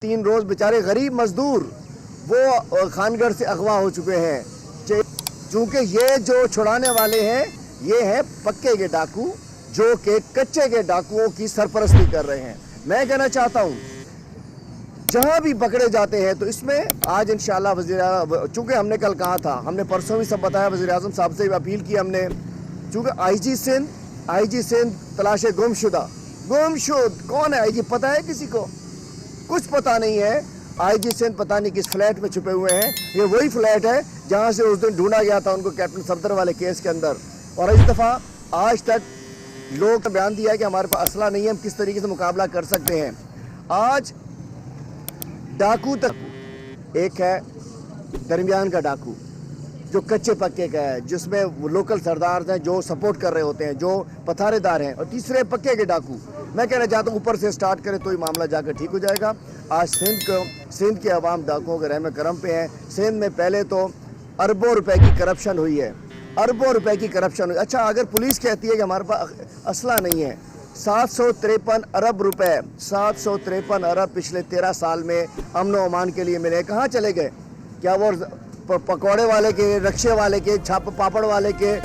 3 रोज बेचारे गरीब मजदूर वो खानगढ़ से अगवा हो चुके हैं। चूंकि ये जो छुड़ाने वाले हैं ये हैं पक्के के डाकू जो कि कच्चे के डाकुओं की सरपरस्ती कर रहे हैं। मैं कहना चाहता हूं जहां भी पकड़े जाते हैं तो इसमें आज इंशाल्लाह चूंकि हमने कल कहा था, हमने परसों भी सब बताया, वज़ीर आज़म साहब से भी अपील की हमने, चूंकि आईजी सिंध तलाशे गुमशुदा कौन है आईजी पता है किसी को? कुछ पता नहीं है। आईजी सिंध पता नहीं किस फ्लैट में छुपे हुए हैं। ये वही फ्लैट है जहां से उस दिन ढूंढा गया था उनको कैप्टन सफदर वाले केस के अंदर। और इस दफ़ा आज तक लोग ने बयान दिया है कि हमारे पास असला नहीं है, हम किस तरीके से मुकाबला कर सकते हैं। आज डाकू तक एक है दरमियान का डाकू जो कच्चे पक्के का है, जिसमें वो लोकल सरदार हैं जो सपोर्ट कर रहे होते हैं, जो पथारेदार हैं, और तीसरे पक्के के डाकू। मैं कहना चाहता हूँ ऊपर से स्टार्ट करें तो ही मामला जाकर ठीक हो जाएगा। आज सिंध के अवाम डाकुओं के रहम करम पे हैं। सिंध में पहले तो अरबों रुपए की करप्शन हुई है, अरबों रुपए की करप्शन हुई। अच्छा, अगर पुलिस कहती है कि हमारे पास असला नहीं है, 753 अरब रुपए, 753 अरब पिछले 13 साल में अमन व अमान के लिए मिले, कहाँ चले गए? क्या वो पकौड़े वाले के, रक्शे वाले के, छाप पापड़ वाले के